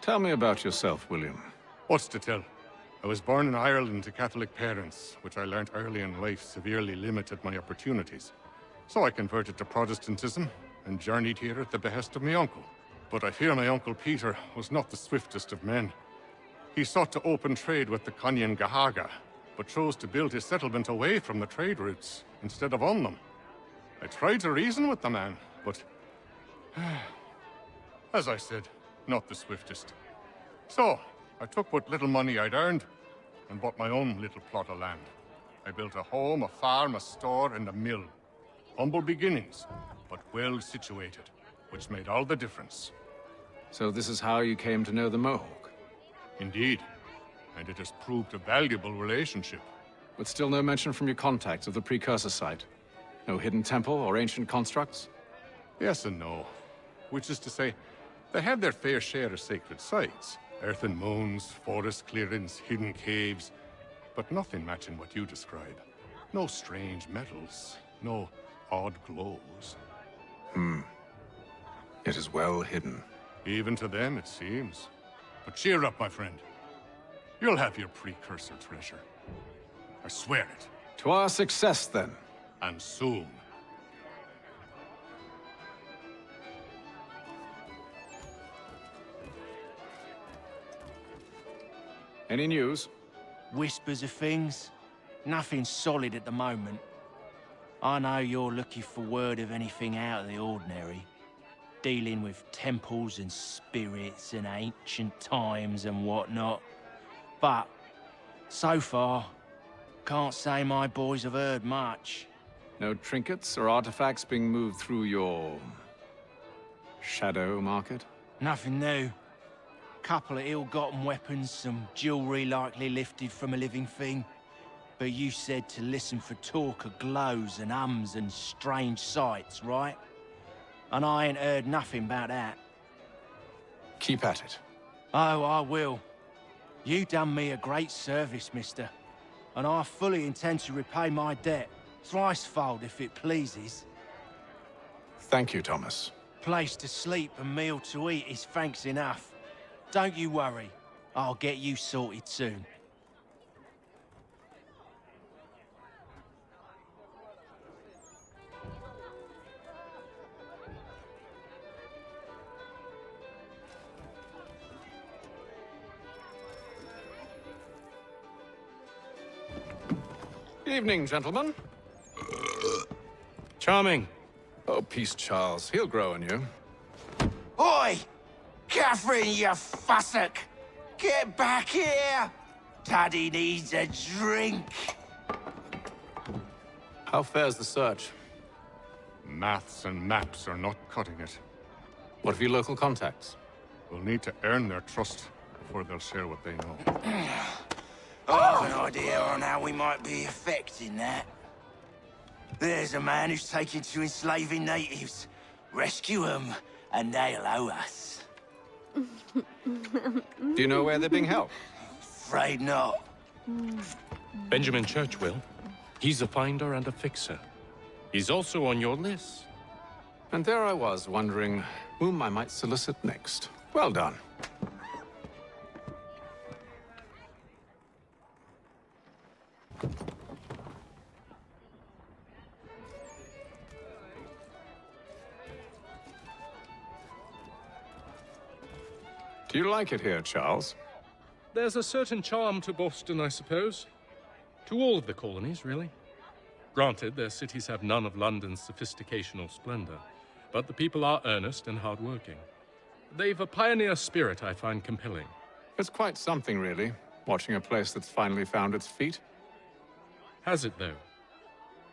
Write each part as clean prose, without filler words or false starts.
Tell me about yourself, William. What's to tell? I was born in Ireland to Catholic parents, which I learnt early in life severely limited my opportunities. So I converted to Protestantism and journeyed here at the behest of my uncle. But I fear my uncle Peter was not the swiftest of men. He sought to open trade with the Conyan Gahaga, but chose to build his settlement away from the trade routes instead of on them. I tried to reason with the man, but as I said, not the swiftest. So, I took what little money I'd earned and bought my own little plot of land. I built a home, a farm, a store, and a mill. Humble beginnings, but well situated, which made all the difference. So this is how you came to know the Mohawk? Indeed, and it has proved a valuable relationship. But still no mention from your contacts of the precursor site? No hidden temple or ancient constructs? Yes and no. Which is to say, they had their fair share of sacred sites. Earthen moons, forest clearings, hidden caves. But nothing matching what you describe. No strange metals, no odd glows. It is well hidden. Even to them, it seems. But cheer up, my friend. You'll have your precursor treasure. I swear it. To our success, then. And soon. Any news? Whispers of things. Nothing solid at the moment. I know you're looking for word of anything out of the ordinary. Dealing with temples and spirits and ancient times and whatnot. But, so far, can't say my boys have heard much. No trinkets or artifacts being moved through your... shadow market? Nothing new. Couple of ill-gotten weapons, some jewelry likely lifted from a living thing. But you said to listen for talk of glows and ums and strange sights, right? And I ain't heard nothing about that. Keep at it. Oh, I will. You done me a great service, mister. And I fully intend to repay my debt. Thricefold, if it pleases. Thank you, Thomas. Place to sleep and meal to eat is thanks enough. Don't you worry. I'll get you sorted soon. Evening, gentlemen. Charming. Oh, peace, Charles. He'll grow on you. Oi! Catherine, you fussock! Get back here! Daddy needs a drink! How fares the search? Maths and maps are not cutting it. What of your local contacts? We'll need to earn their trust before they'll share what they know. I have an idea on how we might be affecting that. There's a man who's taken to enslaving natives. Rescue them, and they'll owe us. Do you know where they're being held? Afraid not. Benjamin Church will. He's a finder and a fixer. He's also on your list. And there I was, wondering whom I might solicit next. Well done. Do you like it here, Charles? There's a certain charm to Boston, I suppose. To all of the colonies, really. Granted, their cities have none of London's sophistication or splendor, but the people are earnest and hardworking. They've a pioneer spirit I find compelling. It's quite something, really, watching a place that's finally found its feet. Has it, though?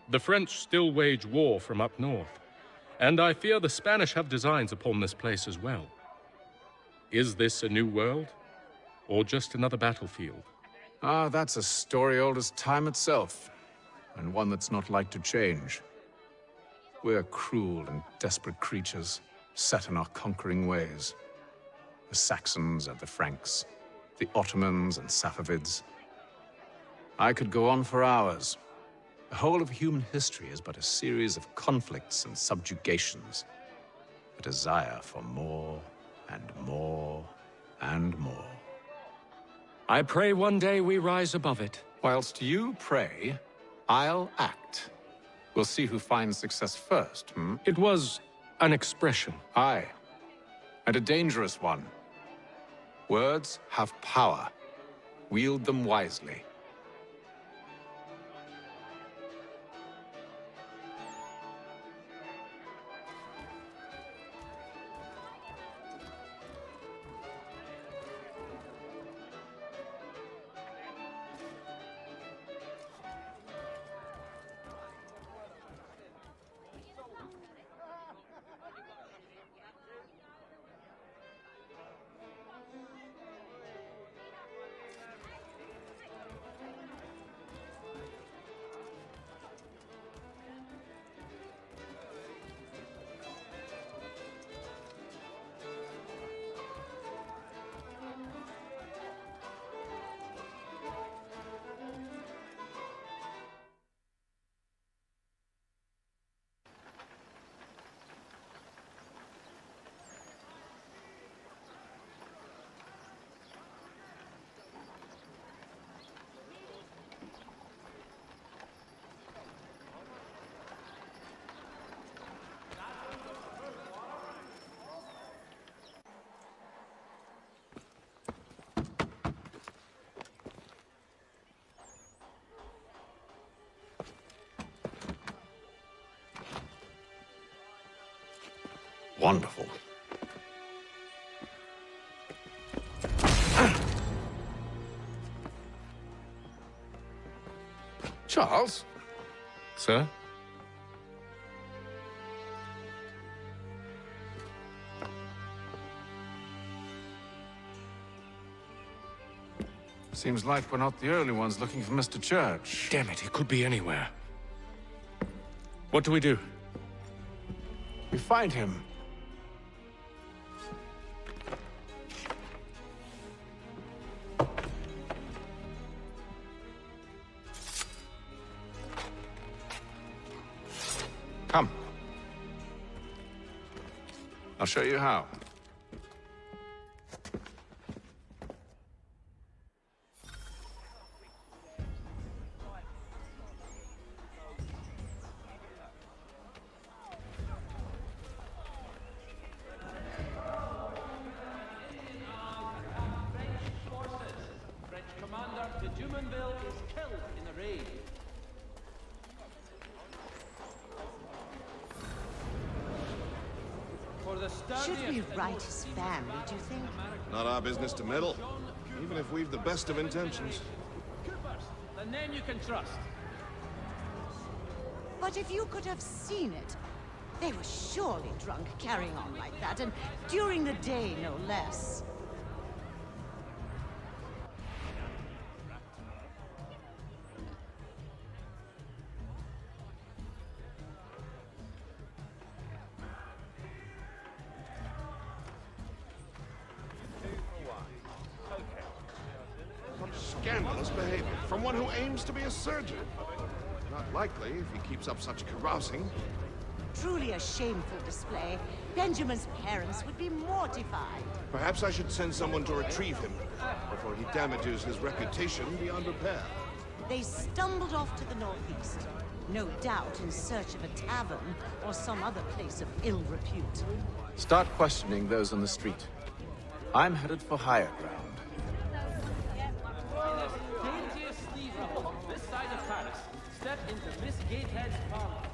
The French still wage war from up north, and I fear the Spanish have designs upon this place as well. Is this a new world, or just another battlefield? Ah, that's a story old as time itself, and one that's not like to change. We're cruel and desperate creatures, set in our conquering ways. The Saxons and the Franks, the Ottomans and Safavids. I could go on for hours. The whole of human history is but a series of conflicts and subjugations. A desire for more and more and I pray one day we rise above it. Whilst you pray, I'll act. We'll see who finds success first, hmm? It was an expression. Aye, and a dangerous one. Words have power. Wield them wisely. Wonderful. Charles? Sir? Seems like we're not the only ones looking for Mr. Church. Damn it, he could be anywhere. What do we do? We find him. Come. I'll show you how. Should we right his family, do you think? Not our business to meddle, even if we've the best of intentions. The name you can trust. But if you could have seen it, they were surely drunk carrying on like that, and during the day, no less. Scandalous behavior from one who aims to be a surgeon. Not likely if he keeps up such carousing. Truly a shameful display. Benjamin's parents would be mortified. Perhaps I should send someone to retrieve him before he damages his reputation beyond repair. They stumbled off to the northeast, no doubt in search of a tavern or some other place of ill repute. Start questioning those on the street. I'm headed for higher ground. This side of Paris. Step into Miss Gatehead's parlor.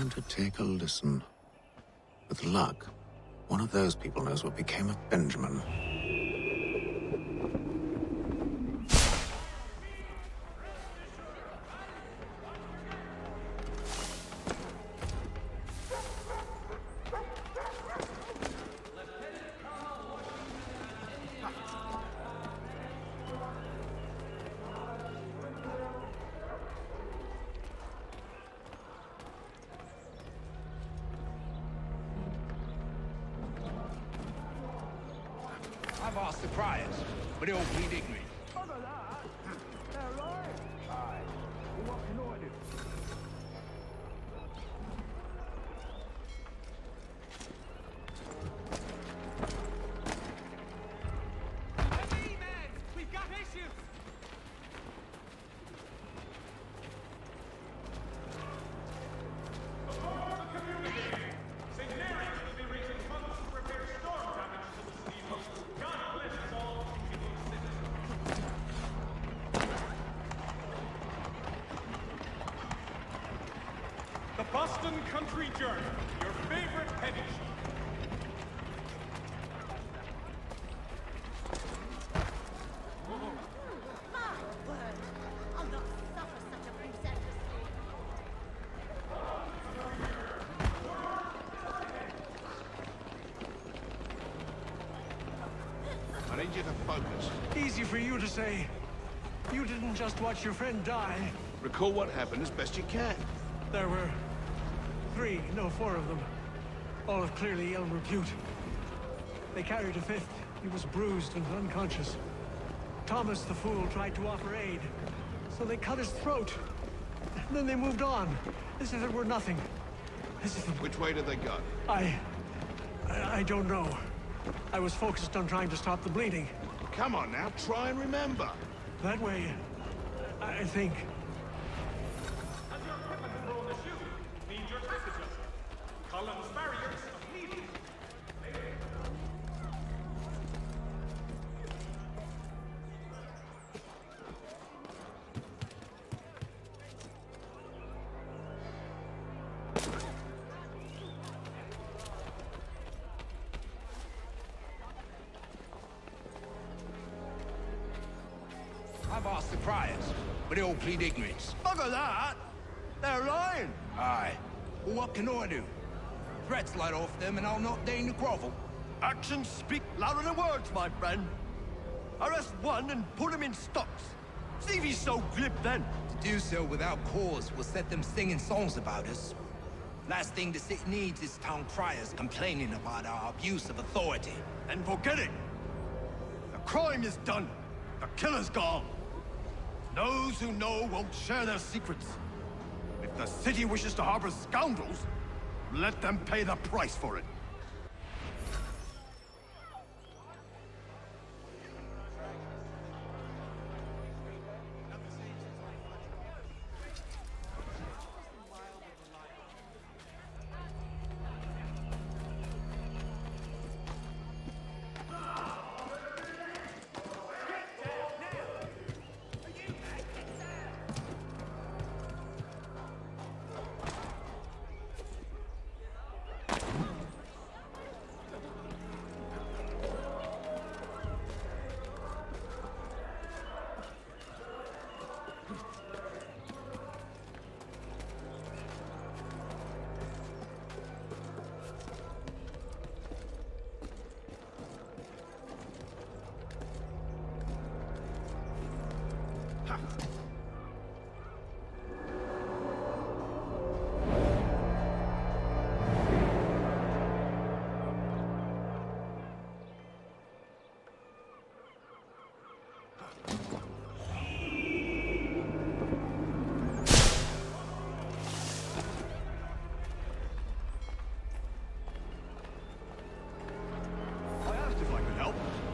time to take a listen. With luck, one of those people knows what became of Benjamin. I've asked the priors, but they all plead ignorant. The Boston Country Journal, your favorite penny shop. My word! I'll not suffer such abuse endlessly. I need you to focus. Easy for you to say. You didn't just watch your friend die. Recall what happened as best you can. There were four of them. All of clearly ill repute. They carried a fifth. He was bruised and unconscious. Thomas the fool tried to offer aid, so they cut his throat. And then they moved on, as if it were nothing. As if Which way did they go? I don't know. I was focused on trying to stop the bleeding. Come on now, try and remember. That way, I think. As your equipment is on the shoe, need your track adjuster. Collins barriers immediately. I've asked the priors, but they all plead ignorance. Bugger that! They're lying! Aye. Well, what can I do? Threats light off them, and I'll not deign to grovel. Actions speak louder than words, my friend. Arrest one and put him in stocks. See if he's so glib then. To do so without cause will set them singing songs about us. Last thing the city needs is town criers complaining about our abuse of authority. And forget it. The crime is done. The killer's gone. Those who know won't share their secrets. If the city wishes to harbor scoundrels, let them pay the price for it.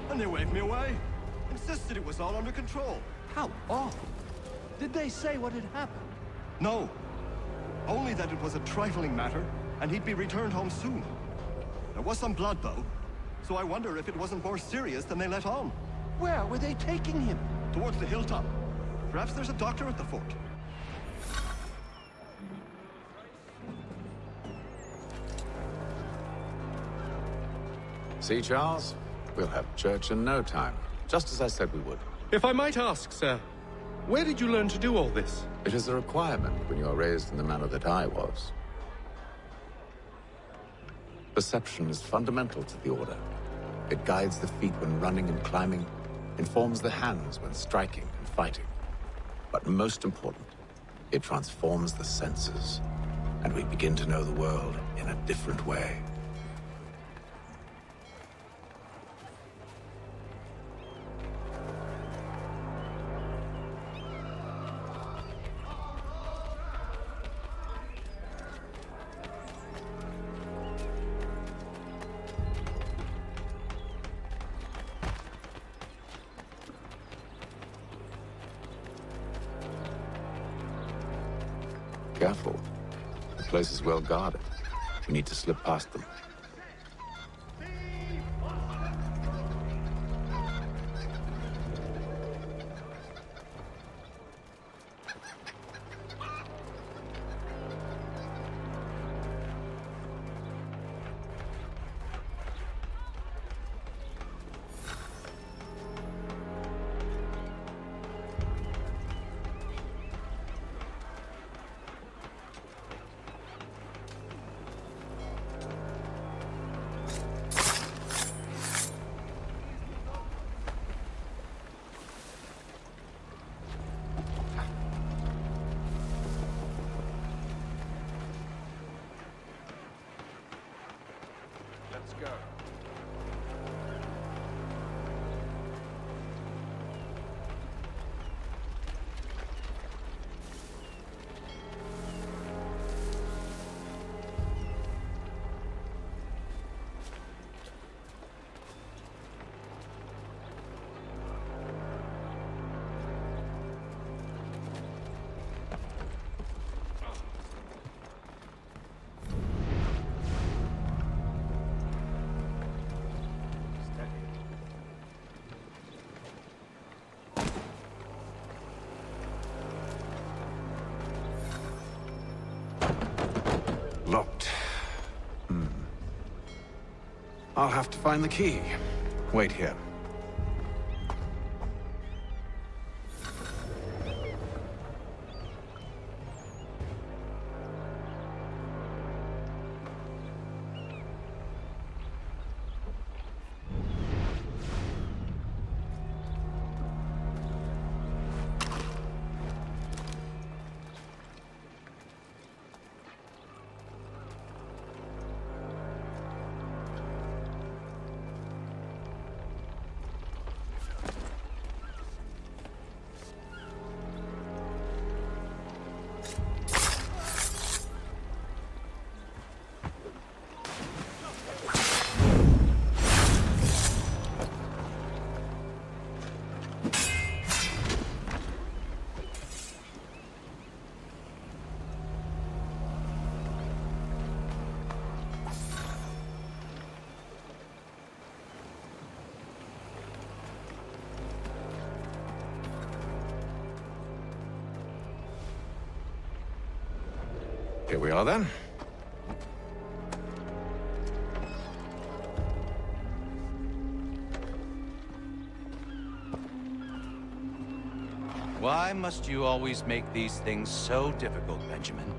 And they waved me away. Insisted it was all under control. How odd. Did they say what had happened? No. Only that it was a trifling matter, and he'd be returned home soon. There was some blood, though, so I wonder if it wasn't more serious than they let on. Where were they taking him? Towards the hilltop. Perhaps there's a doctor at the fort. See, Charles? We'll have church in no time, just as I said we would. If I might ask, sir, where did you learn to do all this? It is a requirement when you are raised in the manner that I was. Perception is fundamental to the Order. It guides the feet when running and climbing, informs the hands when striking and fighting. But most important, it transforms the senses, and we begin to know the world in a different way. Careful. The place is well guarded. We need to slip past them. Let's go. Locked. I'll have to find the key. Wait here. Here we are, then. Why must you always make these things so difficult, Benjamin?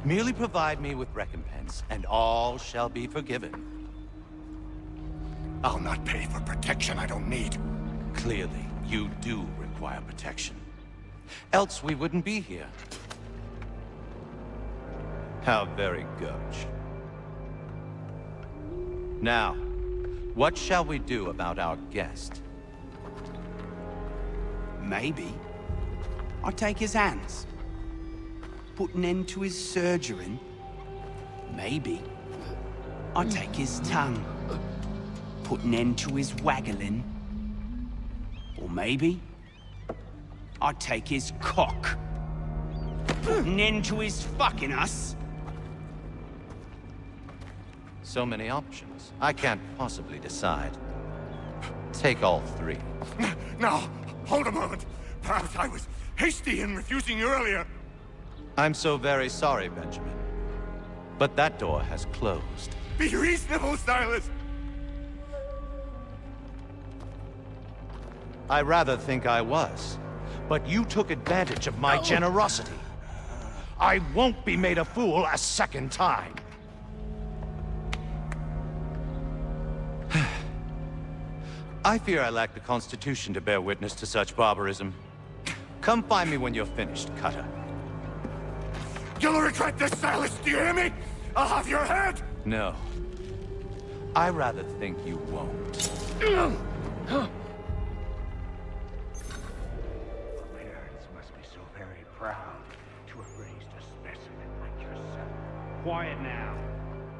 Merely provide me with recompense, and all shall be forgiven. I'll not pay for protection I don't need. Clearly, you do require protection. Else we wouldn't be here. How very gauche. Now, what shall we do about our guest? Maybe I take his hands, put an end to his surgering. Maybe I take his tongue, put an end to his waggling. Or maybe I take his cock, put an end to his fucking us. So many options. I can't possibly decide. Take all three. Now, hold a moment. Perhaps I was hasty in refusing you earlier. I'm so very sorry, Benjamin. But that door has closed. Be reasonable, Silas. I rather think I was. But you took advantage of my generosity. I won't be made a fool a second time. I fear I lack the constitution to bear witness to such barbarism. Come find me when you're finished, Cutter. You'll regret this, Silas, do you hear me? I'll have your head! No. I rather think you won't. Parents must be so very proud to have raised a specimen like yourself. Quiet now.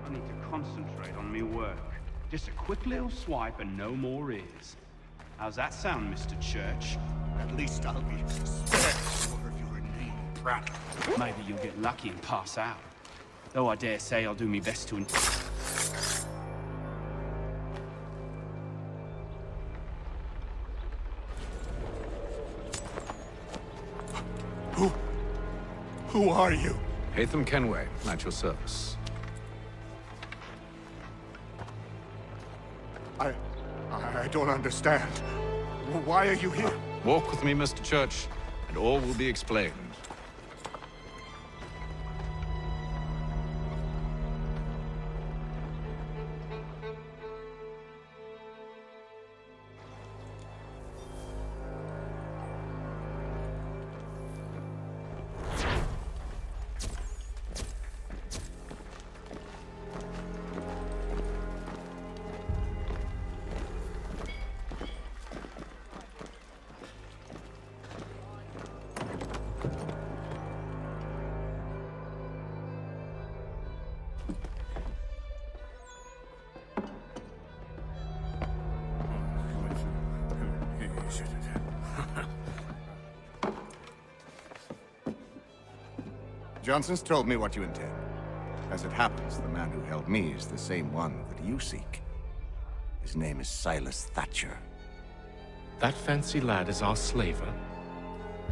I need to concentrate on me work. Just a quick little swipe and no more is. How's that sound, Mr. Church? At least I'll be spared more of your inane prattle. Maybe you'll get lucky and pass out. Though I dare say I'll do my best to... Who are you? Hatham Kenway, at your service. I don't understand. Why are you here? Walk with me, Mr. Church, and all will be explained. Johnson's told me what you intend. As it happens, the man who held me is the same one that you seek. His name is Silas Thatcher. That fancy lad is our slaver?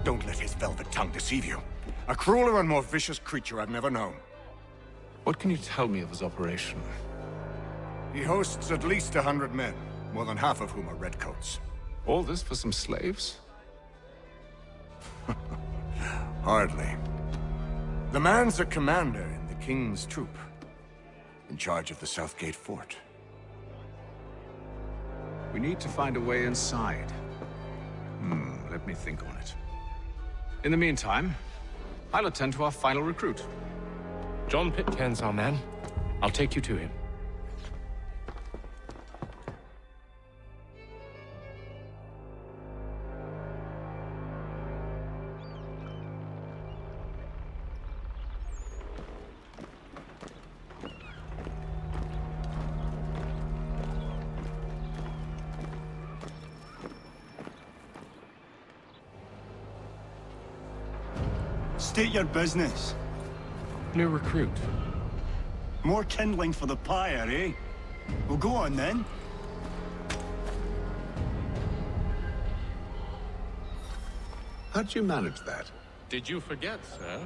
Don't let his velvet tongue deceive you. A crueler and more vicious creature I've never known. What can you tell me of his operation? He hosts at least 100 men, more than half of whom are redcoats. All this for some slaves? Hardly. The man's a commander in the King's troop, in charge of the Southgate Fort. We need to find a way inside. Let me think on it. In the meantime, I'll attend to our final recruit. John Pitcairn's our man. I'll take you to him. State your business. New recruit. More kindling for the pyre, eh? Well, go on then. How'd you manage that? Did you forget, sir?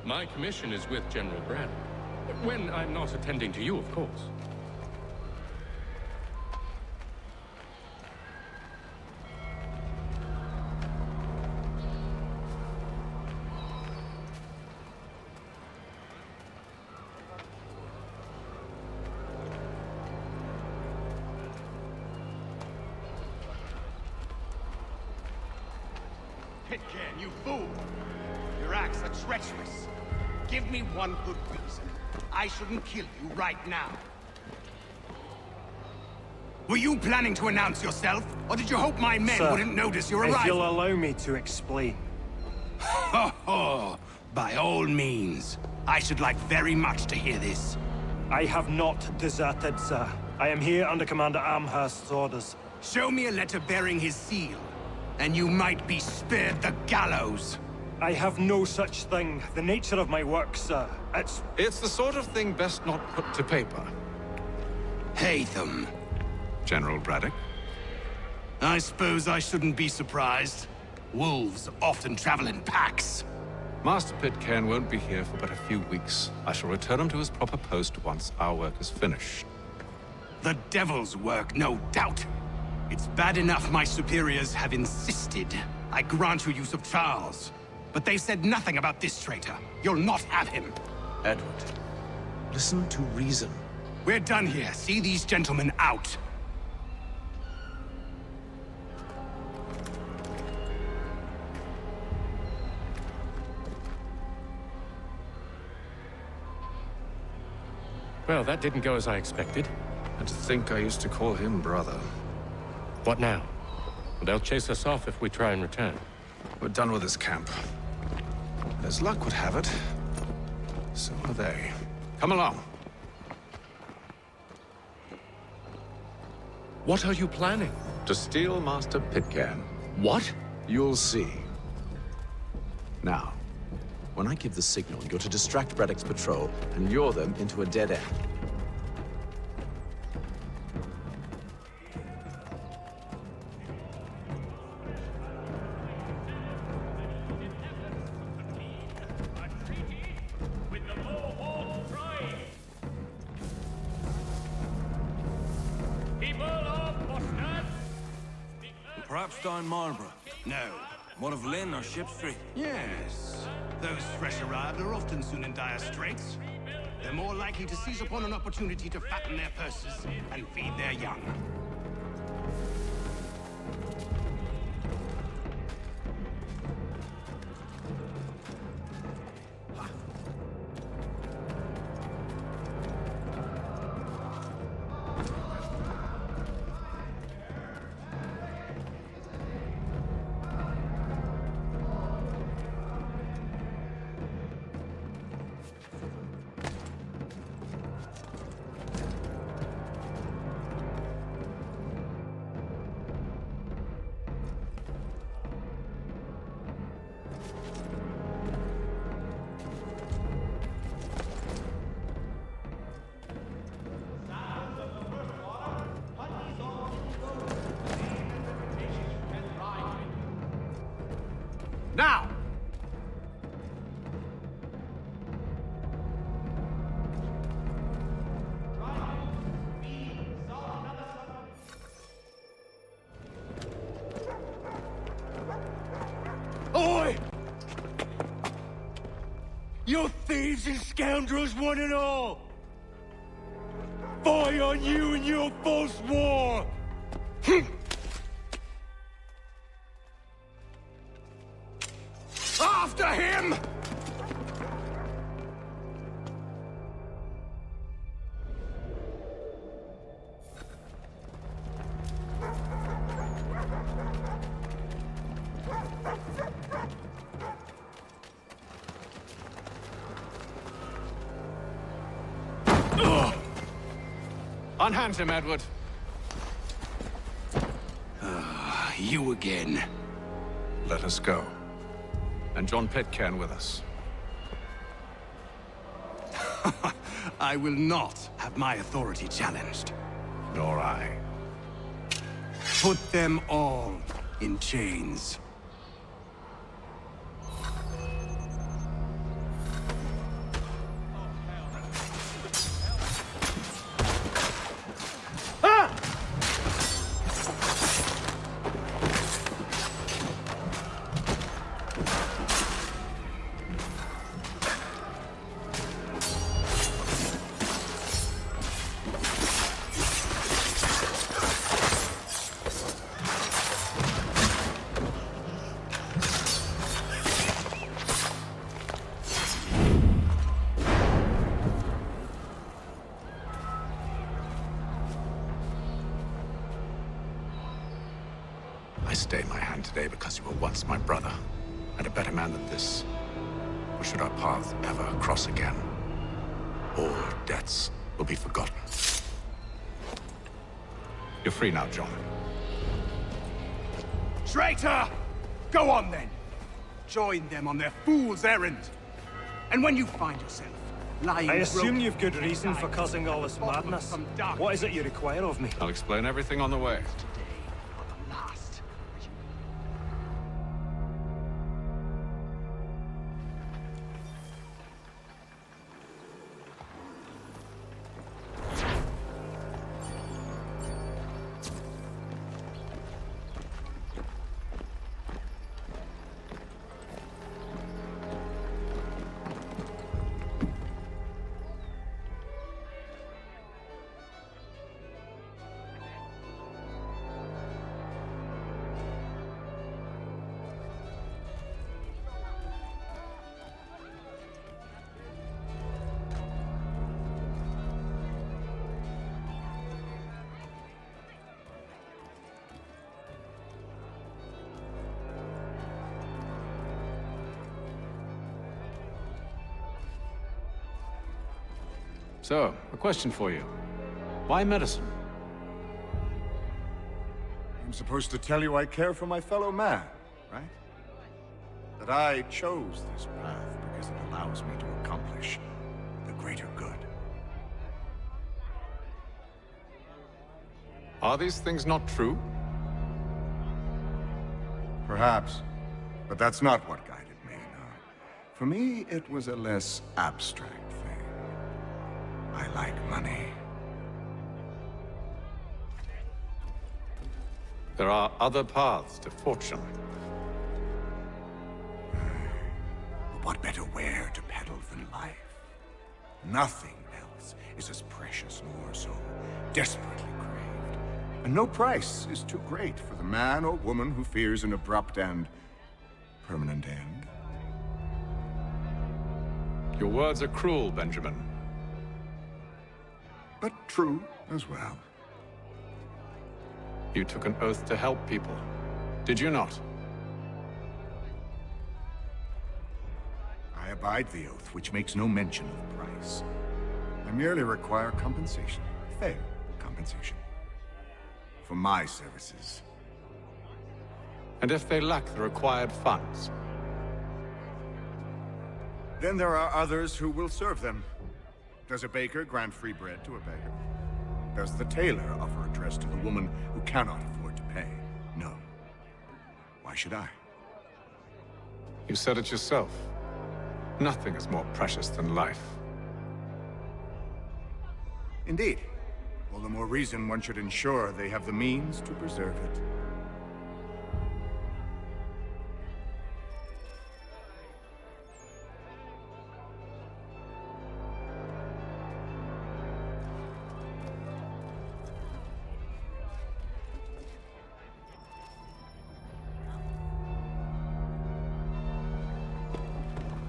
My commission is with General Braddock. When I'm not attending to you, of course. Pitcairn, you fool! Your acts are treacherous. Give me one good reason. I shouldn't kill you right now. Were you planning to announce yourself, or did you hope my men wouldn't notice your arrival? If you'll allow me to explain. Ho ho! By all means. I should like very much to hear this. I have not deserted, sir. I am here under Commander Amherst's orders. Show me a letter bearing his seal, and you might be spared the gallows. I have no such thing. The nature of my work, sir, It's the sort of thing best not put to paper. Hatham. General Braddock? I suppose I shouldn't be surprised. Wolves often travel in packs. Master Pitcairn won't be here for but a few weeks. I shall return him to his proper post once our work is finished. The devil's work, no doubt. It's bad enough my superiors have insisted I grant you use of Charles. But they said nothing about this traitor. You'll not have him. Edward, listen to reason. We're done here. See these gentlemen out. Well, that didn't go as I expected. And to think I used to call him brother. What now? Well, they'll chase us off if we try and return. We're done with this camp. As luck would have it, so are they. Come along. What are you planning? To steal Master Pitcairn. What? You'll see. Now, when I give the signal, you're to distract Braddock's patrol and lure them into a dead end. Perhaps down Marlborough? No. What of Lynn or Ship Street? Yes. Those fresh arrived are often soon in dire straits. They're more likely to seize upon an opportunity to fatten their purses and feed their young. Now! Oi! You thieves and scoundrels, one and all! Fie on you and your false war! After him! Unhand him, Edward. You again. Let us go. And John Pitcairn with us. I will not have my authority challenged. Nor I. Put them all in chains. I stay my hand today because you were once my brother, and a better man than this. Or should our paths ever cross again, all debts will be forgotten. You're free now, John. Traitor! Go on then! Join them on their fool's errand. And when you find yourself lying I assume broken you've good reason for causing all this madness. What is it you require of me? I'll explain everything on the way. So, a question for you. Why medicine? I'm supposed to tell you I care for my fellow man, right? That I chose this path because it allows me to accomplish the greater good. Are these things not true? Perhaps. But that's not what guided me, no. For me, it was a less abstract thing. I like money. There are other paths to fortune. But what better ware to peddle than life? Nothing else is as precious nor so desperately craved. And no price is too great for the man or woman who fears an abrupt and permanent end. Your words are cruel, Benjamin. But true as well. You took an oath to help people, did you not? I abide the oath, which makes no mention of price. I merely require compensation, fair compensation, for my services. And if they lack the required funds? Then there are others who will serve them. Does a baker grant free bread to a beggar? Does the tailor offer a dress to the woman who cannot afford to pay? No. Why should I? You said it yourself. Nothing is more precious than life. Indeed. All the more reason one should ensure they have the means to preserve it.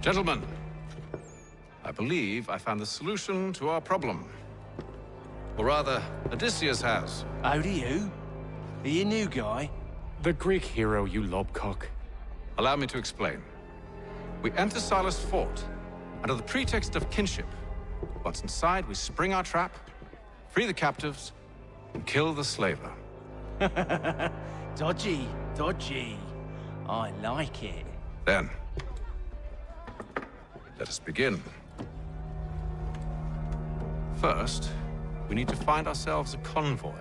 Gentlemen, I believe I found the solution to our problem. Or rather, Odysseus has. Oh, do you? Are you a new guy? The Greek hero, you lobcock. Allow me to explain. We enter Silas' fort, under the pretext of kinship. Once inside, we spring our trap, free the captives, and kill the slaver. Dodgy, dodgy. I like it. Then, let us begin. First, we need to find ourselves a convoy.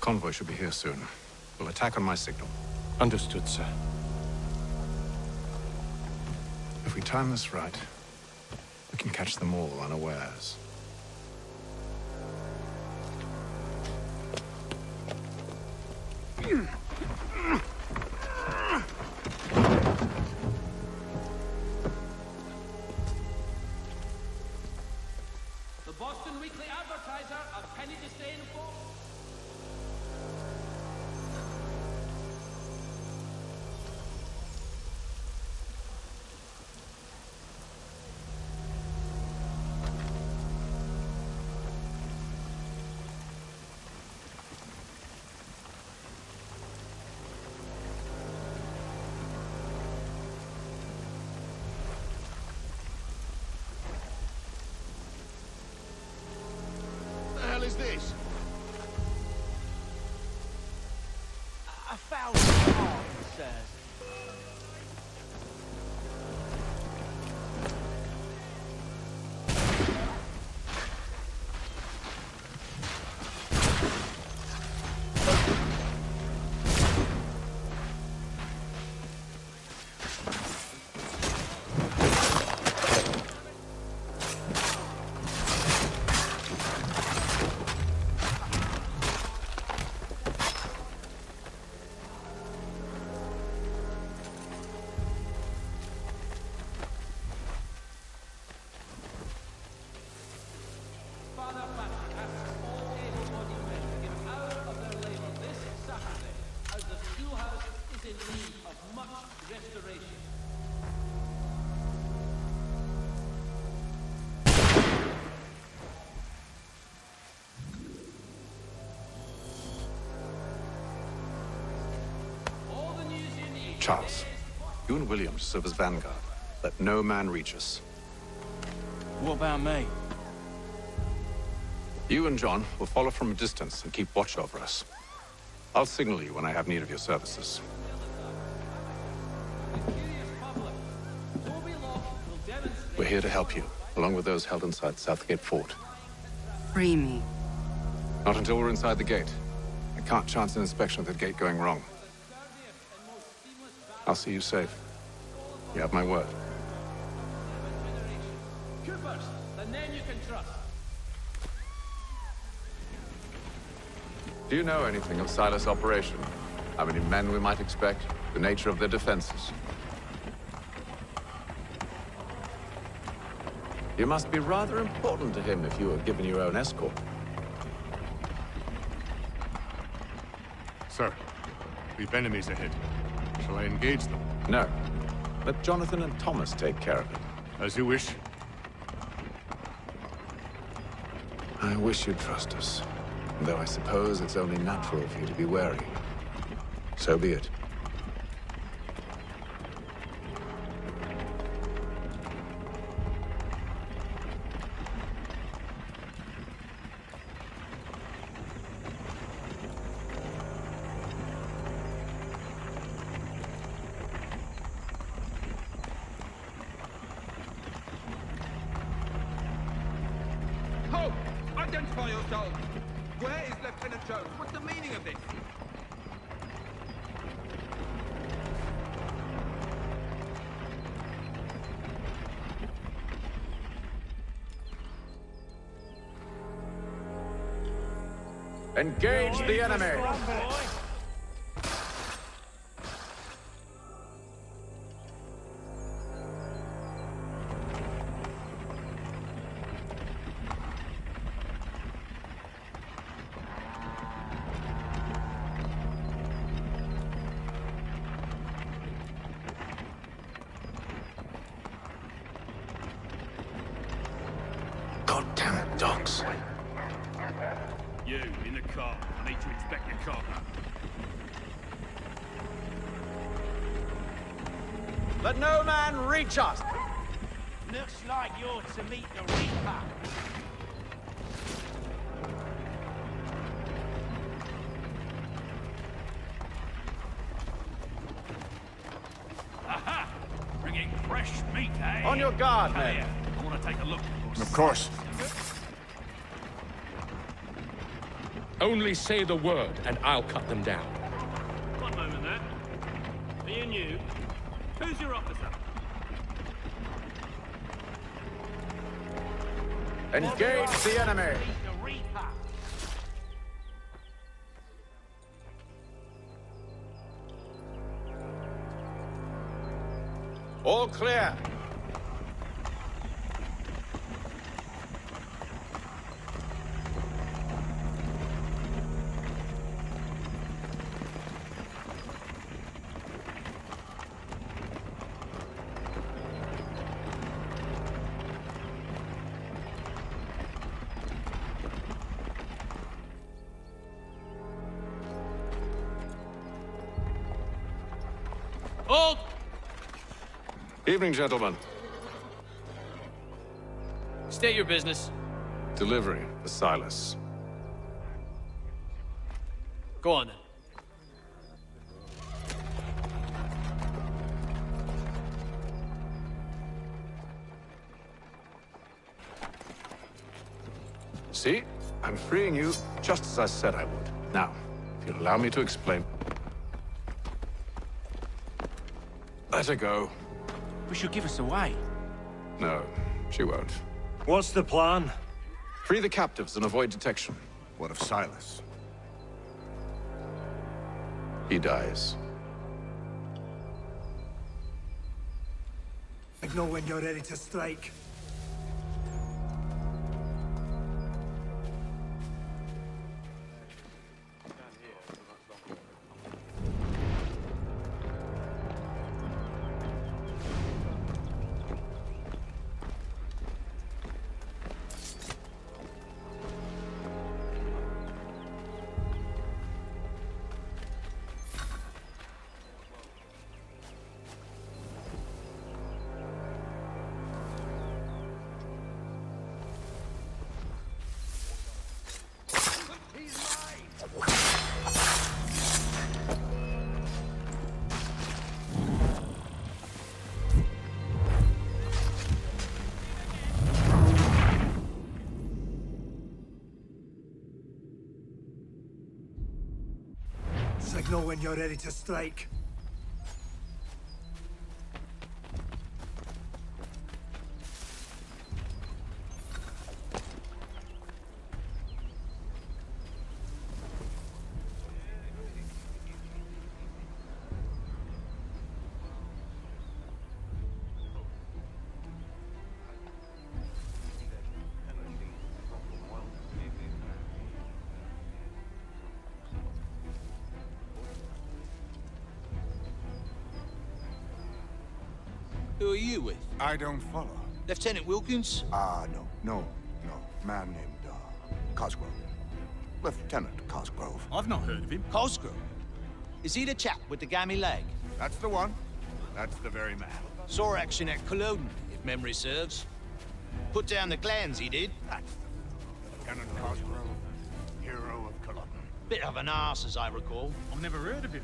Convoy should be here soon. We'll attack on my signal. Understood, sir. If we time this right, we can catch them all unawares. The Boston Weekly Advertiser, a penny disdain for. Is this? A thousand pardons, sirs. Charles, you and William serve as vanguard. Let no man reach us. What about me? You and John will follow from a distance and keep watch over us. I'll signal you when I have need of your services. We're here to help you, along with those held inside Southgate Fort. Free me. Not until we're inside the gate. I can't chance an inspection of the gate going wrong. I'll see you safe. You have my word. Troopers, the men you can trust. Do you know anything of Silas' operation? How many men we might expect? The nature of their defenses? You must be rather important to him if you were given your own escort. Sir, we've enemies ahead. Shall I engage them? No. Let Jonathan and Thomas take care of it. As you wish. I wish you'd trust us. Though I suppose it's only natural for you to be wary. So be it. Ho! Identify yourselves! Where is Lieutenant Jones? What's the meaning of this? Engage the enemy! Goddamn dogs. You, in the car. I need to inspect your car. Let no man reach us! Looks like you're to meet the Reaper. Aha! Bringing fresh meat, eh? On your guard, Come men. here. I want to take a look. Of course. Only say the word, and I'll cut them down. One moment there. Are you new? Who's your officer? Engage the enemy! Meet the Reaper. All clear. Hold! Evening, gentlemen. State your business. Delivery for Silas. Go on then. See? I'm freeing you just as I said I would. Now, if you'll allow me to explain. Let her go. But she'll give us away. No, she won't. What's the plan? Free the captives and avoid detection. What of Silas? He dies. I know when you're ready to strike. Signal when you're ready to strike. Who are you with? I don't follow. Lieutenant Wilkins? No. Man named, Cosgrove. Lieutenant Cosgrove. I've not heard of him. Cosgrove? Is he the chap with the gammy leg? That's the one. That's the very man. Saw action at Culloden, if memory serves. Put down the glands, he did. That's Lieutenant Cosgrove, hero of Culloden. Bit of an arse, as I recall. I've never heard of him.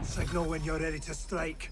Signal when you're ready to strike.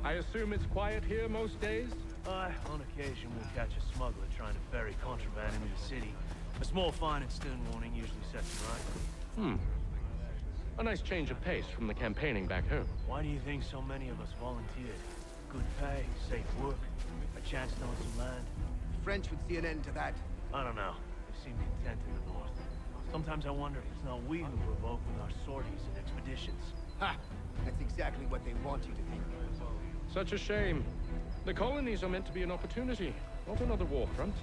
I assume it's quiet here most days? On occasion we'll catch a smuggler trying to ferry contraband into the city. A small fine and stern warning usually sets him right. A nice change of pace from the campaigning back home. Why do you think so many of us volunteered? Good pay, safe work, a chance to own some land. The French would see an end to that. I don't know. They seem content in the north. Sometimes I wonder if it's not we who provoke with our sorties and expeditions. Ha! That's exactly what they want you to think. Such a shame. The colonies are meant to be an opportunity, not another war front.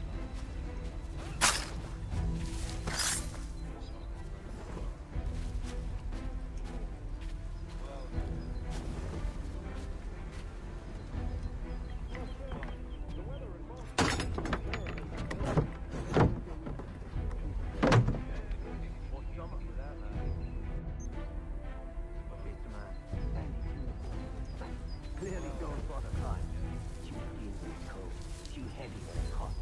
Clearly don't bother climbing. Too dim for cold, too heavy for the cost.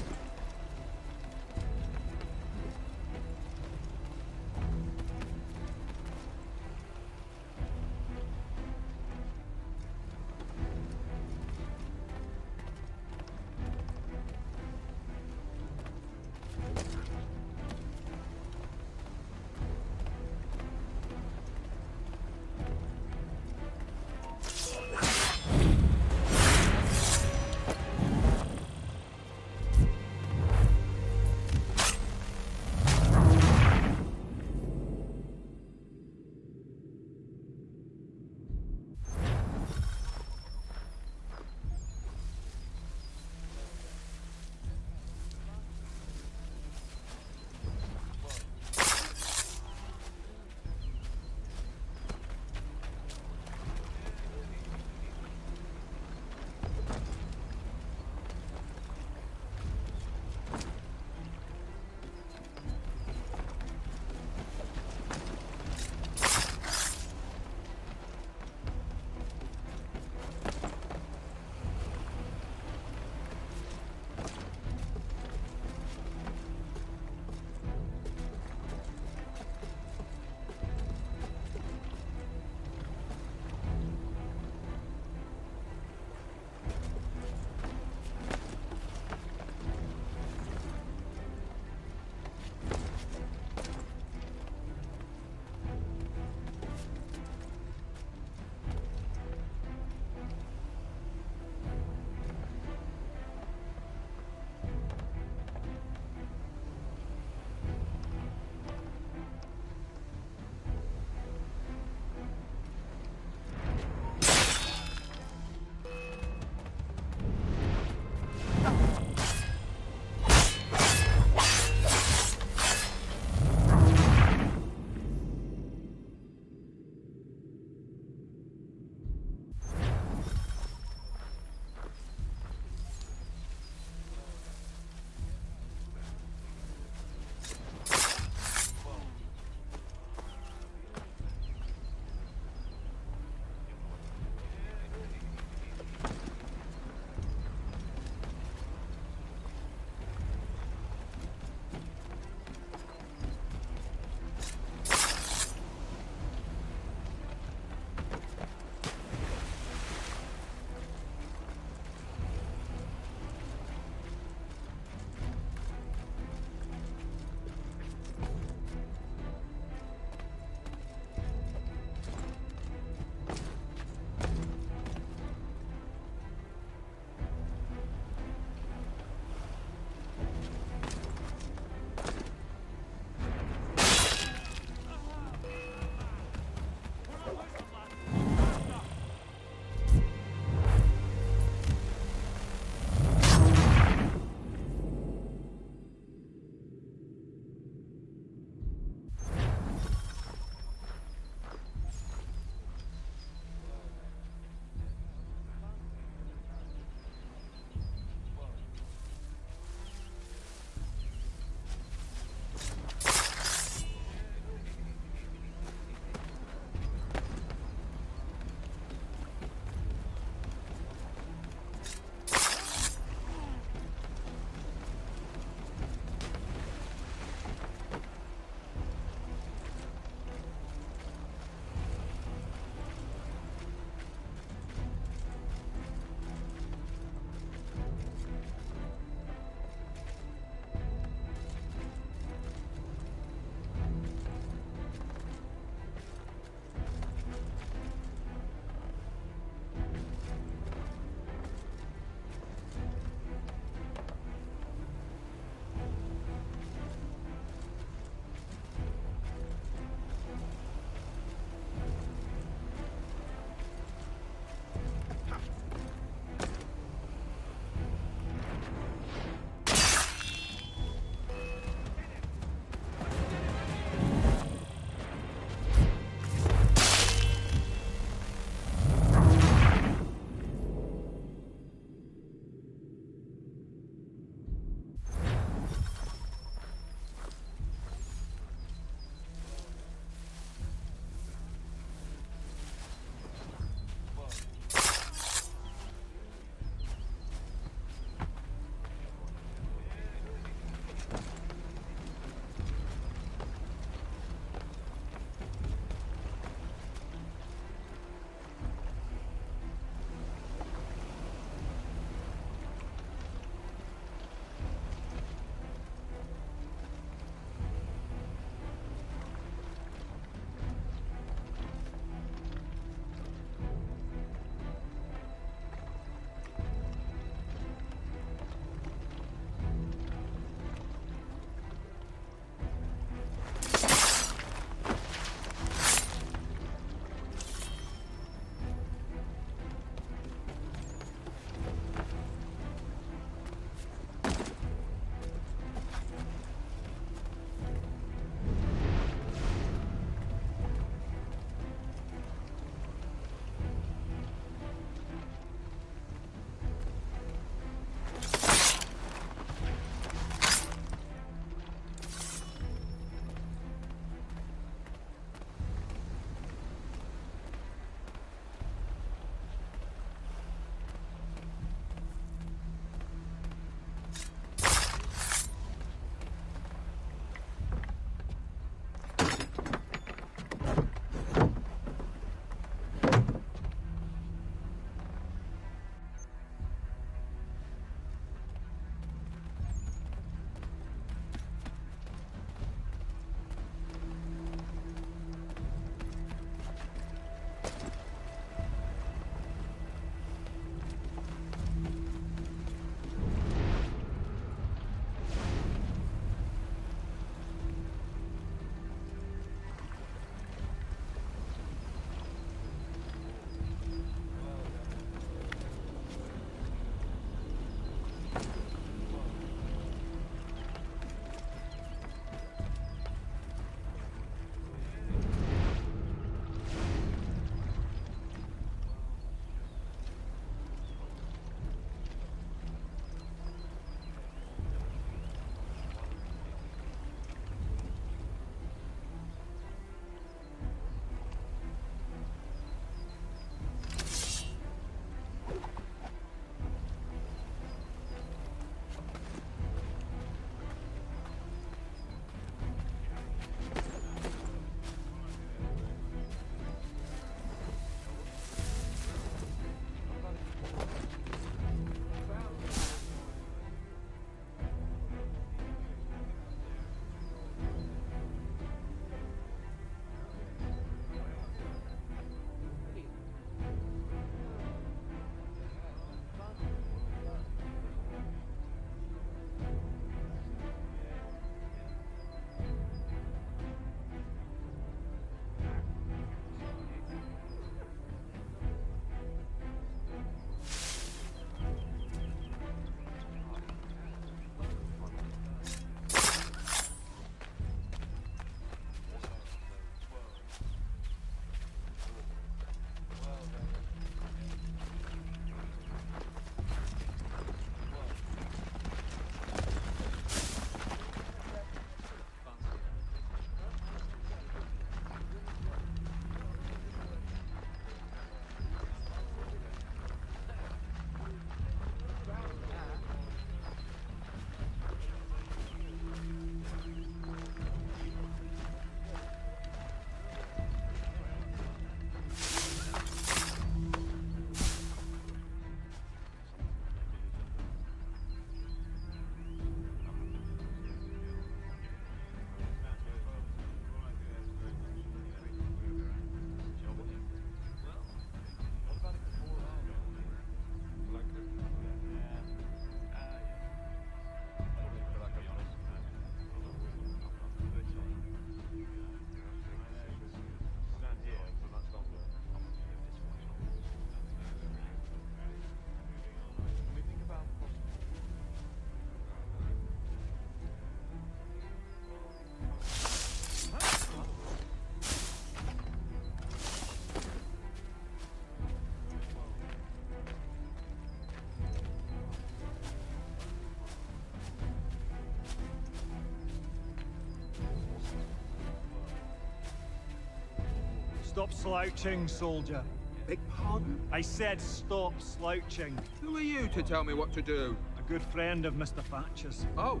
Stop slouching, soldier. Beg pardon? I said stop slouching. Who are you to tell me what to do? A good friend of Mr. Thatcher's. Oh,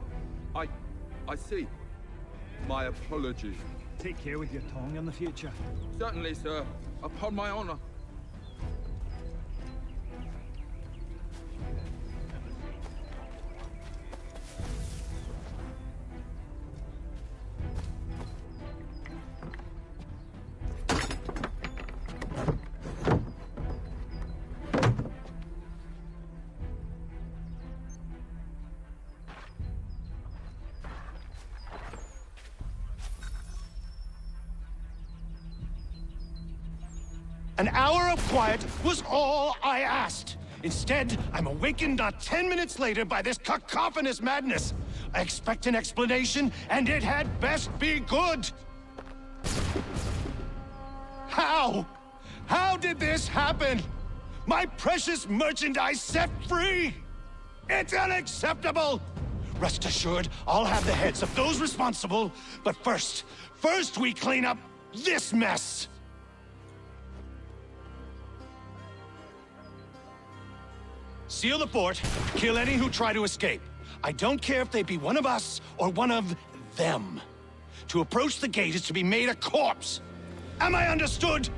I see. My apologies. Take care with your tongue in the future. Certainly, sir. Upon my honor. An hour of quiet was all I asked. Instead, I'm awakened not 10 minutes later by this cacophonous madness. I expect an explanation, and it had best be good. How? How did this happen? My precious merchandise set free? It's unacceptable! Rest assured, I'll have the heads of those responsible, but first we clean up this mess! Seal the fort, kill any who try to escape. I don't care if they be one of us or one of them. To approach the gate is to be made a corpse. Am I understood?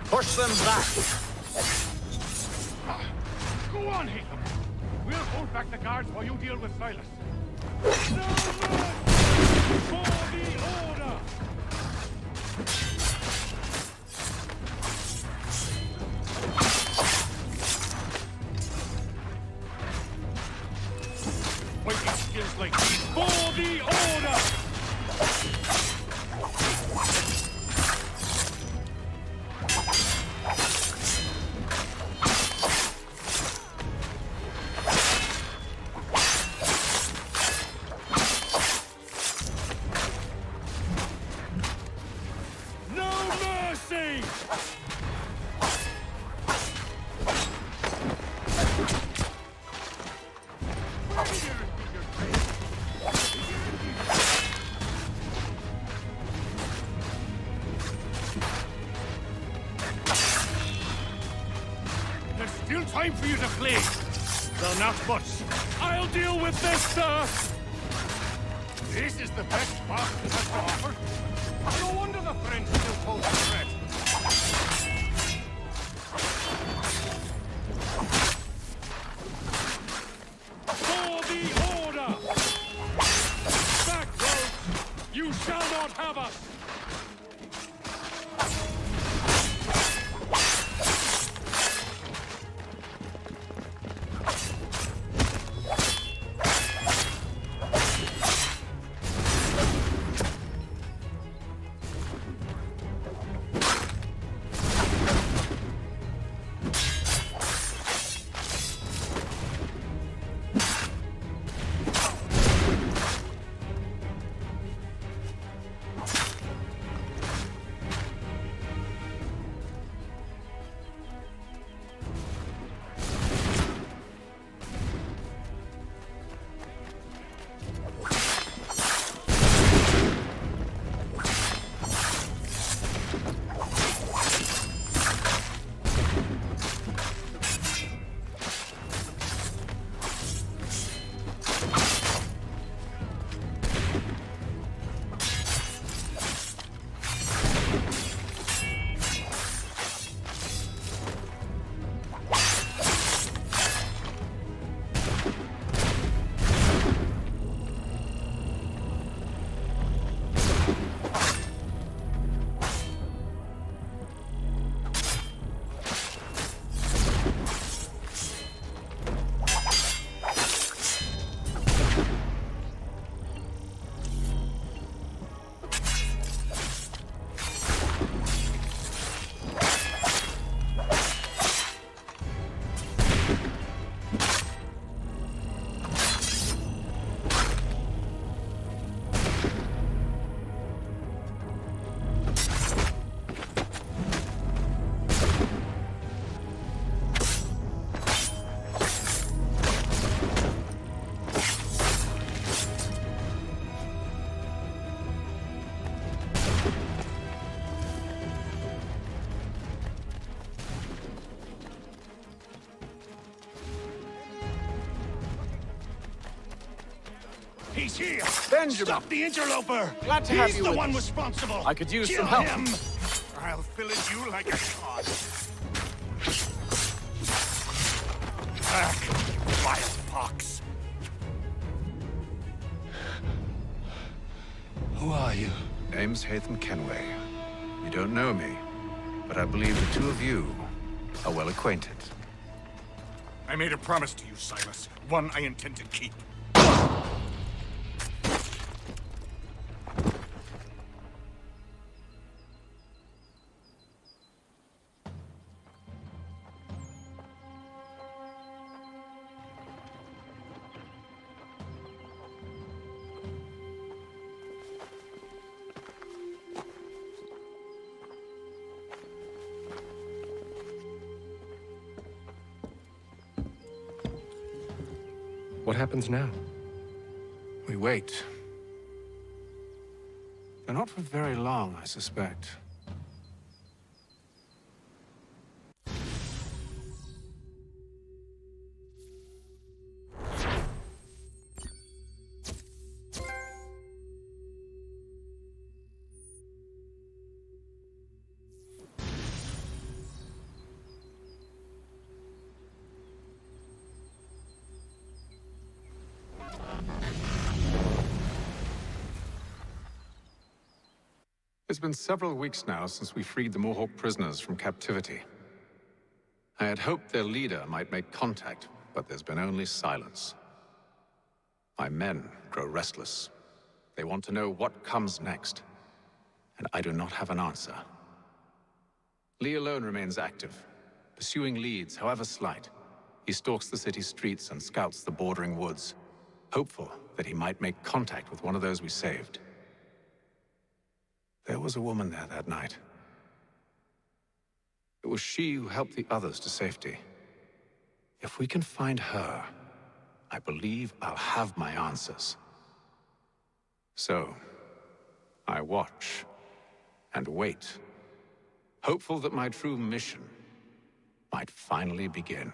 Push them back! Go on, Haytham. We'll hold back the guards while you deal with Silas. No mercy for the order! Fighting skills like these for the order! Still time for you to flee. Though not much. I'll deal with this, sir! This is the best Boston has to offer. No wonder the French still hold the threat. For the order! Back, road! You shall not have us! He's here! Benjamin! Stop the interloper! Glad to have He's you the with one us. responsible! I could use Kill some help. him! I'll fillet you like a cod. Back, you vile pox! Who are you? Name's Hatham Kenway. You don't know me, but I believe the two of you are well acquainted. I made a promise to you, Silas. One I intend to keep. What happens now? We wait. But not for very long, I suspect. It's been several weeks now since we freed the Mohawk prisoners from captivity. I had hoped their leader might make contact, but there's been only silence. My men grow restless. They want to know what comes next, and I do not have an answer. Lee alone remains active, pursuing leads, however slight. He stalks the city streets and scouts the bordering woods, hopeful that he might make contact with one of those we saved. There was a woman there that night. It was she who helped the others to safety. If we can find her, I believe I'll have my answers. So, I watch and wait, hopeful that my true mission might finally begin.